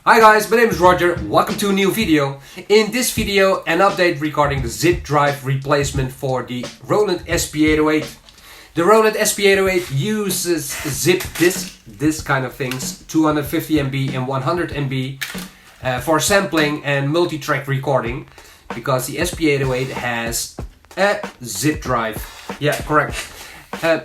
Hi guys, my name is Roger, welcome to a new video. In this video, an update regarding the zip drive replacement for the Roland SP-808. The Roland SP-808 uses zip disk, this kind of things, 250 MB and 100 MB for sampling and multi-track recording, because the SP-808 has a zip drive. Yeah, correct.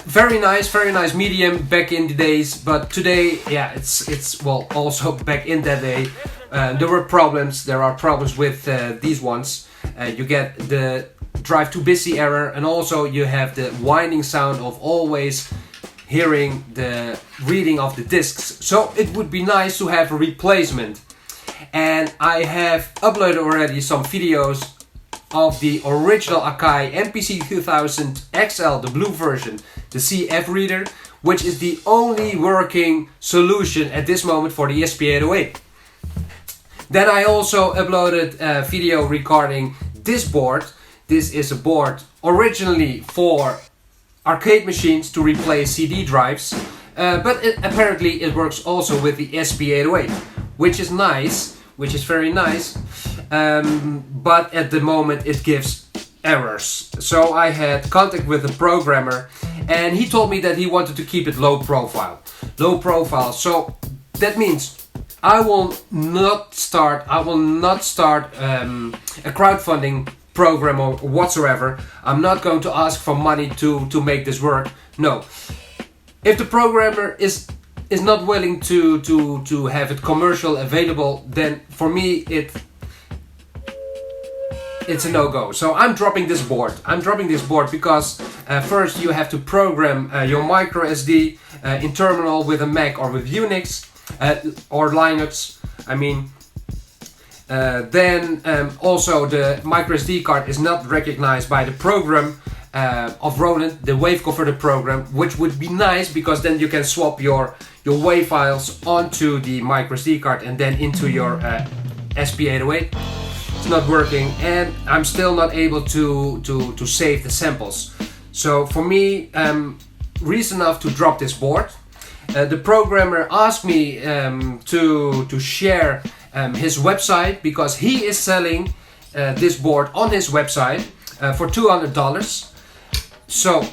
Very nice medium back in the days, but today, yeah, it's well, also back in that day, there are problems with these ones. You get the drive too busy error, and also you have the whining sound of always hearing the reading of the discs. So it would be nice to have a replacement, and I have uploaded already some videos of the original Akai MPC 2000 XL, the blue version, the CF reader, which is the only working solution at this moment for the SP-808. Then I also uploaded a video regarding this board. This is a board originally for arcade machines to replace CD drives, but apparently it works also with the SP-808, which is nice, which is very nice. But at the moment it gives errors. So I had contact with the programmer, and he told me that he wanted to keep it low profile. So that means I will not start a crowdfunding program or whatsoever. I'm not going to ask for money to make this work. No. If the programmer is not willing to have it commercial available, then for me it's a no-go. So I'm dropping this board. Because first you have to program your micro SD in terminal with a Mac or with Unix or Linux. I mean, then also the micro SD card is not recognized by the program of Roland, the wave converter program, which would be nice, because then you can swap your wave files onto the micro SD card and then into your SP-808. It's not working, and I'm still not able to save the samples. So for me, reason enough to drop this board. The programmer asked me to share his website, because he is selling this board on his website for $200. So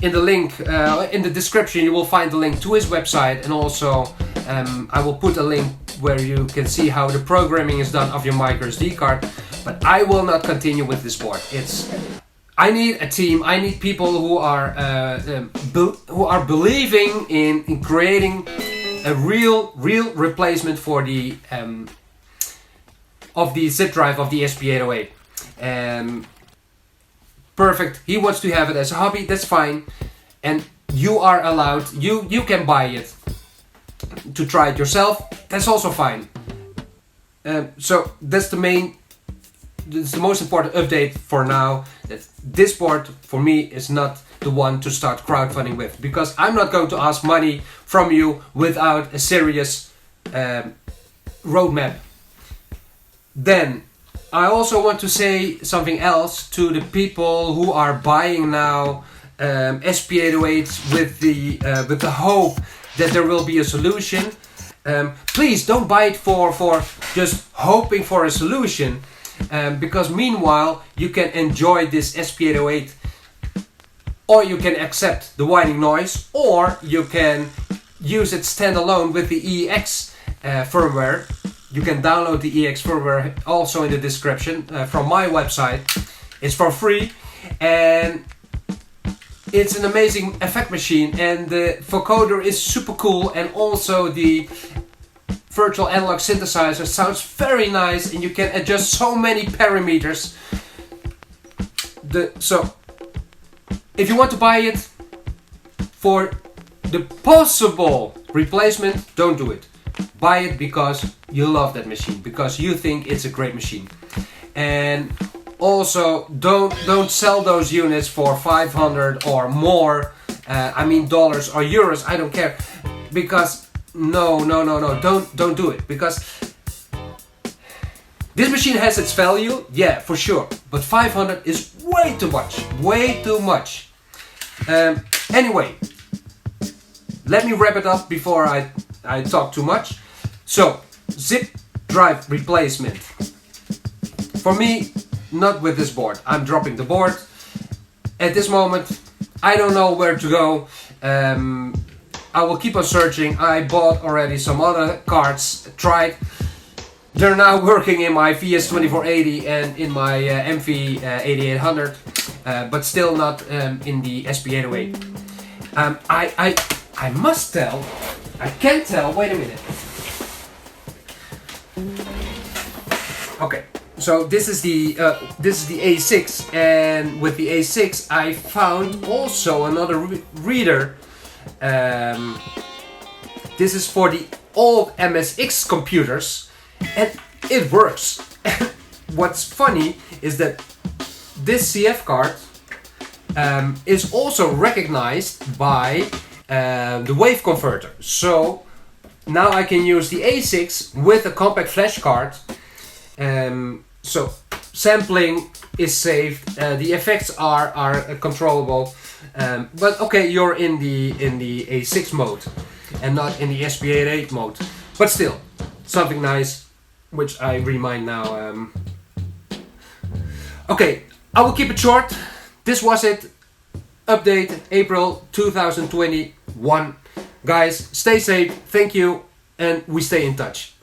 in the link, in the description, you will find the link to his website, and also I will put a link where you can see how the programming is done of your micro SD card. But I will not continue with this board. I need a team. I need people who are believing in creating a real replacement for the of the zip drive of the SP-808. Perfect. He wants to have it as a hobby. That's fine, and you are allowed. You can buy it to try it yourself. That's also fine. So that's the most important update for now. That this board for me is not the one to start crowdfunding with, because I'm not going to ask money from you without a serious roadmap. Then I also want to say something else to the people who are buying now SP-808s with the hope that there will be a solution. Please don't buy it for just hoping for a solution, because meanwhile you can enjoy this SP-808, or you can accept the whining noise, or you can use it standalone with the EX firmware. You can download the EX firmware also in the description from my website. It's for free, and it's an amazing effect machine, and the vocoder is super cool, and also the virtual analog synthesizer sounds very nice, and you can adjust so many parameters. So if you want to buy it for the possible replacement, don't do it. Buy it because you love that machine, because you think it's a great machine. And also don't sell those units for 500 or more. I mean dollars or euros, I don't care. Because no, don't do it, because this machine has its value, yeah, for sure, but 500 is way too much. Anyway, let me wrap it up before I talk too much. So zip drive replacement. For me, not with this board. I'm dropping the board. At this moment, I don't know where to go. I will keep on searching. I bought already some other cards, tried. They're now working in my VS2480 and in my MV-8800, but still not in the SP-808. I must tell, I can tell, wait a minute. Okay, so this is the A6, and with the A6 I found also another reader. This is for the old MSX computers, and it works. What's funny is that this CF card is also recognized by the wave converter. So now I can use the A6 with a compact flash card. So sampling is saved, the effects are controllable, but okay, you're in the A6 mode and not in the SP-808 mode, but still something nice, which I remind now. Okay, I will keep it short. This was it. Update April 2021. Guys, stay safe, thank you, and we stay in touch.